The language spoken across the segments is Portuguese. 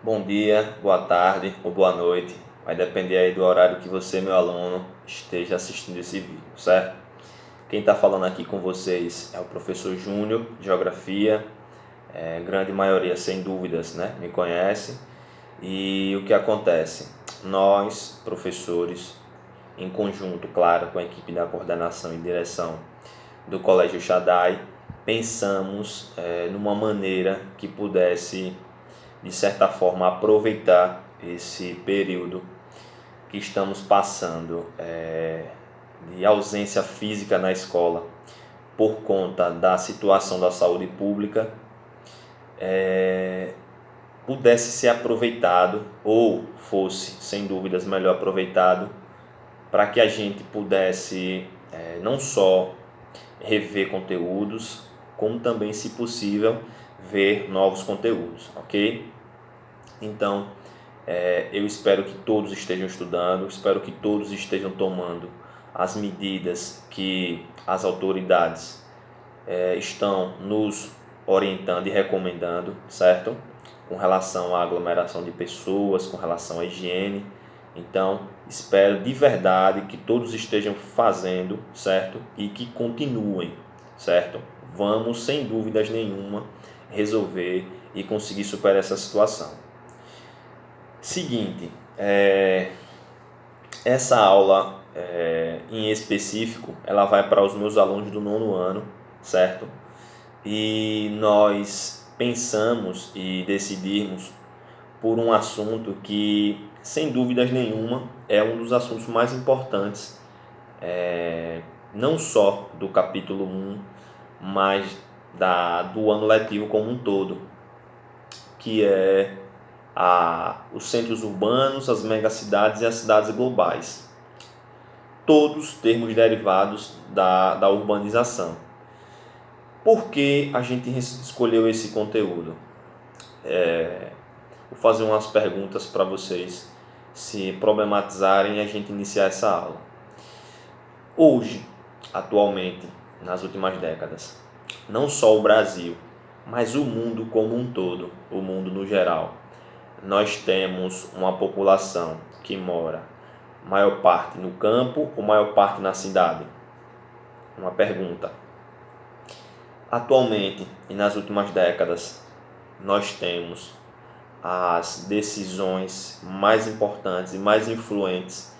Bom dia, boa tarde ou boa noite. Vai depender aí do horário que você, meu aluno, esteja assistindo esse vídeo, certo? Quem está falando aqui com vocês é o professor Júnior, de Geografia. Grande maioria, sem dúvidas, né, me conhece. E o que acontece? Nós, professores, em conjunto, claro, com a equipe da coordenação e direção do Colégio Shaddai, pensamos numa maneira que pudesse, de certa forma, aproveitar esse período que estamos passando de ausência física na escola por conta da situação da saúde pública, pudesse ser aproveitado ou fosse, sem dúvidas, melhor aproveitado para que a gente pudesse não só rever conteúdos, como também, se possível, ver novos conteúdos, ok? Então, eu espero que todos estejam estudando, espero que todos estejam tomando as medidas que as autoridades estão nos orientando e recomendando, certo? Com relação à aglomeração de pessoas, com relação à higiene. Então, espero de verdade que todos estejam fazendo, certo? E que continuem, certo? Vamos, sem dúvidas nenhuma, resolver e conseguir superar essa situação. Seguinte, essa aula em específico, ela vai para os meus alunos do 9º ano, certo? E nós pensamos e decidimos por um assunto que, sem dúvidas nenhuma, é um dos assuntos mais importantes, não só do capítulo 1, mas do ano letivo como um todo, que é os centros urbanos, as megacidades e as cidades globais. Todos termos derivados da urbanização. Por que a gente escolheu esse conteúdo? Vou fazer umas perguntas para vocês se problematizarem e a gente iniciar essa aula. Hoje, atualmente, nas últimas décadas, não só o Brasil, mas o mundo como um todo, o mundo no geral, nós temos uma população que mora maior parte no campo ou maior parte na cidade? Uma pergunta. Atualmente e nas últimas décadas, nós temos as decisões mais importantes e mais influentes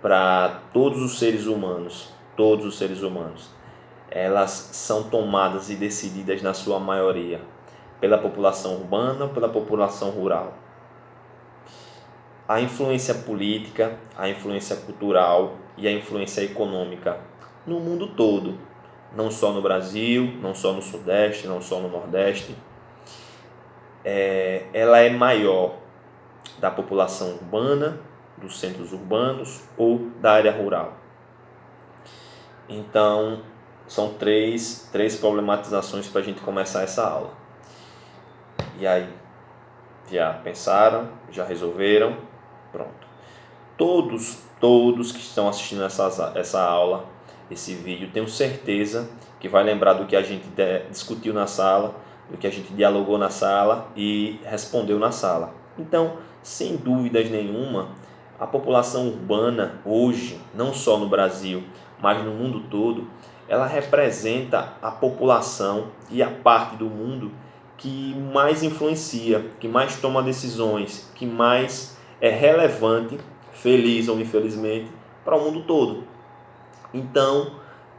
para todos os seres humanos, elas são tomadas e decididas na sua maioria pela população urbana ou pela população rural. A influência política, a influência cultural e a influência econômica no mundo todo, não só no Brasil, não só no Sudeste, não só no Nordeste, ela é maior da população urbana, dos centros urbanos ou da área rural. Então, são três problematizações para a gente começar essa aula. E aí, já pensaram? Já resolveram? Pronto. Todos que estão assistindo essa aula, esse vídeo, tenho certeza que vai lembrar do que a gente discutiu na sala, do que a gente dialogou na sala e respondeu na sala. Então, sem dúvidas nenhuma, a população urbana hoje, não só no Brasil, mas no mundo todo, ela representa a população e a parte do mundo que mais influencia, que mais toma decisões, que mais é relevante, feliz ou infelizmente, para o mundo todo. Então,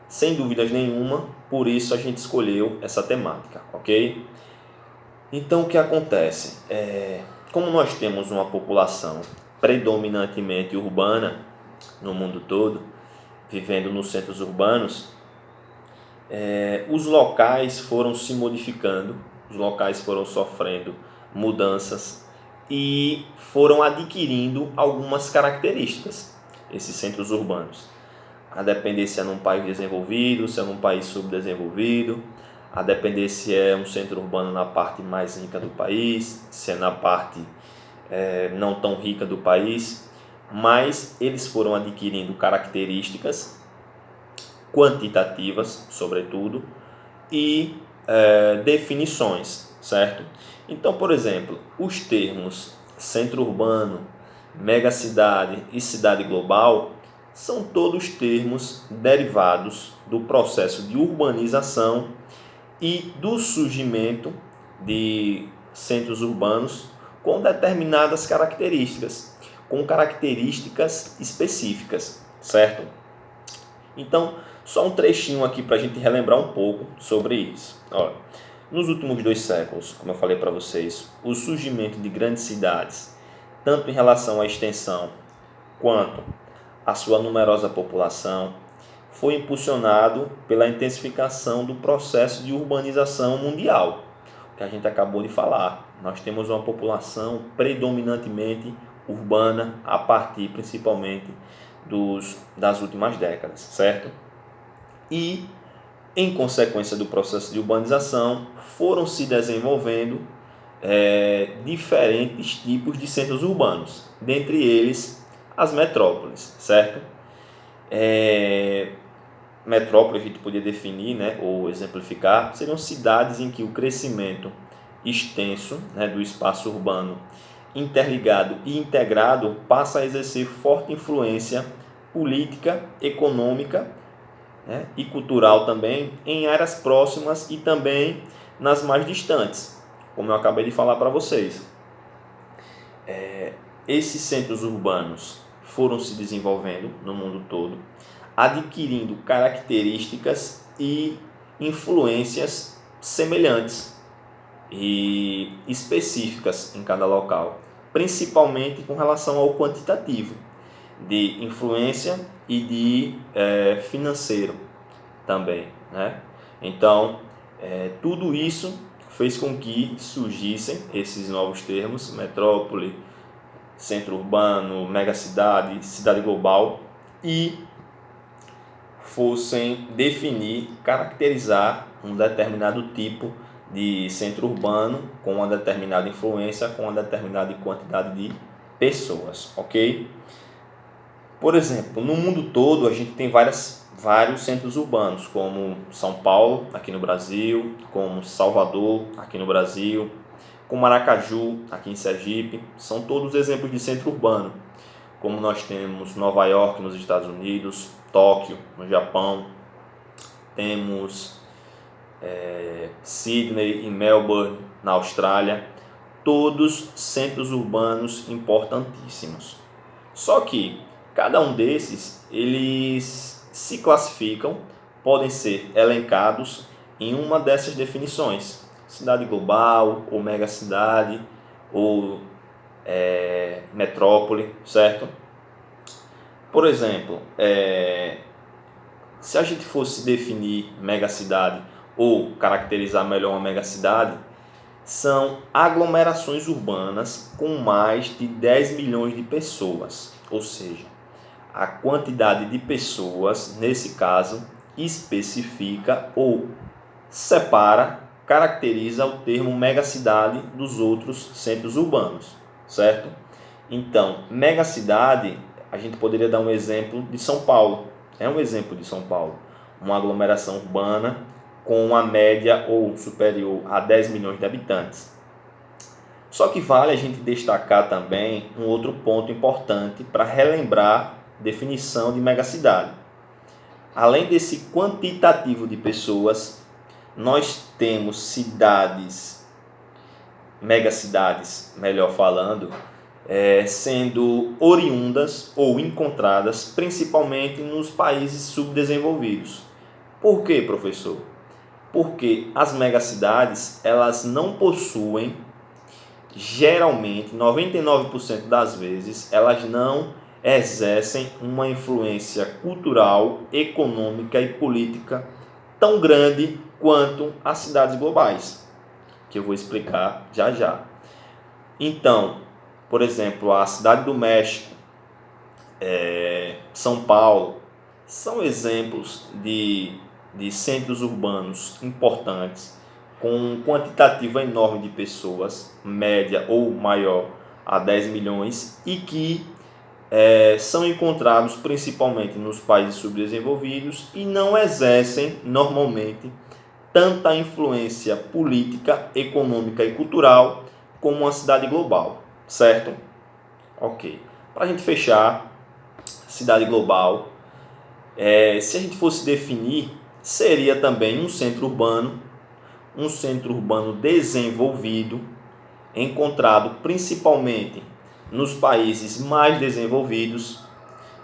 sem dúvidas nenhuma, por isso a gente escolheu essa temática, ok? Então, o que acontece? Como nós temos uma população predominantemente urbana no mundo todo, vivendo nos centros urbanos, os locais foram se modificando, os locais foram sofrendo mudanças e foram adquirindo algumas características, esses centros urbanos. A depender se é num país desenvolvido, se é num país subdesenvolvido, a depender se é um centro urbano na parte mais rica do país, se é na parte não tão rica do país, mas eles foram adquirindo características quantitativas, sobretudo, e definições, certo? Então, por exemplo, os termos centro urbano, megacidade e cidade global são todos termos derivados do processo de urbanização e do surgimento de centros urbanos com determinadas características específicas, certo? Então, só um trechinho aqui para a gente relembrar um pouco sobre isso. Olha, nos últimos 2 séculos, como eu falei para vocês, o surgimento de grandes cidades, tanto em relação à extensão quanto à sua numerosa população, foi impulsionado pela intensificação do processo de urbanização mundial, que a gente acabou de falar. Nós temos uma população predominantemente urbana a partir principalmente das últimas décadas, certo? E, em consequência do processo de urbanização, foram se desenvolvendo diferentes tipos de centros urbanos, dentre eles as metrópoles, certo? Metrópole a gente podia definir, né, ou exemplificar, seriam cidades em que o crescimento extenso, né, do espaço urbano interligado e integrado passa a exercer forte influência política, econômica, né, e cultural também em áreas próximas e também nas mais distantes, como eu acabei de falar para vocês. Esses centros urbanos foram se desenvolvendo no mundo todo, adquirindo características e influências semelhantes e específicas em cada local, principalmente com relação ao quantitativo de influência e de financeiro também, né? Então, tudo isso fez com que surgissem esses novos termos: metrópole, centro urbano, megacidade, cidade global, e fossem definir, caracterizar um determinado tipo de centro urbano com uma determinada influência, com uma determinada quantidade de pessoas, ok? Por exemplo, no mundo todo a gente tem vários centros urbanos, como São Paulo, aqui no Brasil, como Salvador, aqui no Brasil, como Aracaju, aqui em Sergipe. São todos exemplos de centro urbano, como nós temos Nova York, nos Estados Unidos, Tóquio, no Japão, temos Sydney e Melbourne, na Austrália, todos centros urbanos importantíssimos. Só que cada um desses, eles se classificam, podem ser elencados em uma dessas definições: cidade global, ou megacidade, ou metrópole, certo? Por exemplo, se a gente fosse definir megacidade ou caracterizar melhor uma megacidade, são aglomerações urbanas com mais de 10 milhões de pessoas, ou seja, a quantidade de pessoas, nesse caso, especifica ou separa, caracteriza o termo megacidade dos outros centros urbanos, certo? Então, megacidade, a gente poderia dar um exemplo de São Paulo. É um exemplo de São Paulo, uma aglomeração urbana com uma média ou superior a 10 milhões de habitantes. Só que vale a gente destacar também um outro ponto importante para relembrar a definição de megacidade. Além desse quantitativo de pessoas, nós temos cidades, megacidades, melhor falando, sendo oriundas ou encontradas principalmente nos países subdesenvolvidos. Por quê, professor? Porque as megacidades, elas não possuem, geralmente, 99% das vezes, elas não exercem uma influência cultural, econômica e política tão grande quanto as cidades globais, que eu vou explicar já já. Então, por exemplo, a cidade do México, São Paulo, são exemplos de centros urbanos importantes, com um quantitativo enorme de pessoas, média ou maior a 10 milhões, e que são encontrados principalmente nos países subdesenvolvidos e não exercem normalmente tanta influência política, econômica e cultural como uma cidade global, certo? Ok. Para a gente fechar, cidade global, se a gente fosse definir, seria também um centro urbano desenvolvido, encontrado principalmente nos países mais desenvolvidos.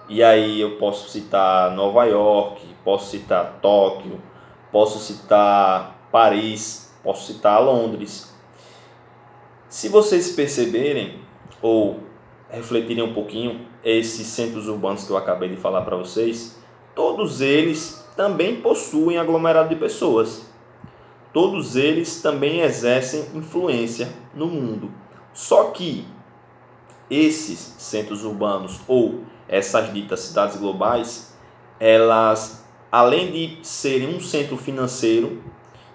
E aí eu posso citar Nova York, posso citar Tóquio, posso citar Paris, posso citar Londres. Se vocês perceberem ou refletirem um pouquinho, esses centros urbanos que eu acabei de falar para vocês, todos eles também possuem aglomerado de pessoas. Todos eles também exercem influência no mundo. Só que esses centros urbanos ou essas ditas cidades globais, elas, além de serem um centro financeiro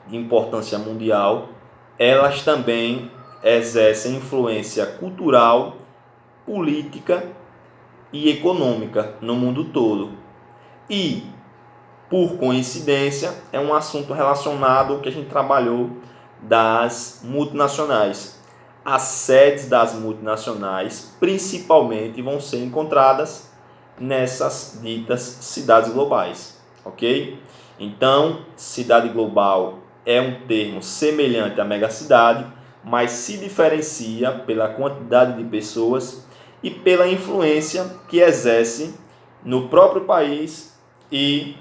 de importância mundial, elas também exercem influência cultural, política e econômica no mundo todo. E, por coincidência, é um assunto relacionado ao que a gente trabalhou das multinacionais. As sedes das multinacionais, principalmente, vão ser encontradas nessas ditas cidades globais, ok? Então, cidade global é um termo semelhante à megacidade, mas se diferencia pela quantidade de pessoas e pela influência que exerce no próprio país e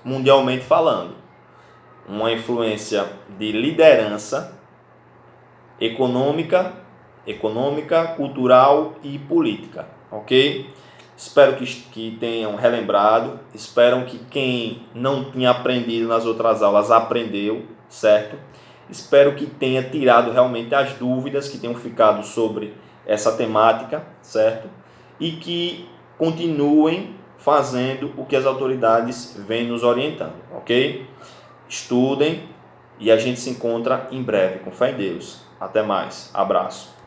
mundialmente falando. Uma influência de liderança econômica, cultural e política, ok? Espero que tenham relembrado, espero que quem não tinha aprendido nas outras aulas aprendeu, certo? Espero que tenha tirado realmente as dúvidas que tenham ficado sobre essa temática, certo? E que continuem fazendo o que as autoridades vêm nos orientando, ok? Estudem e a gente se encontra em breve, com fé em Deus. Até mais. Abraço.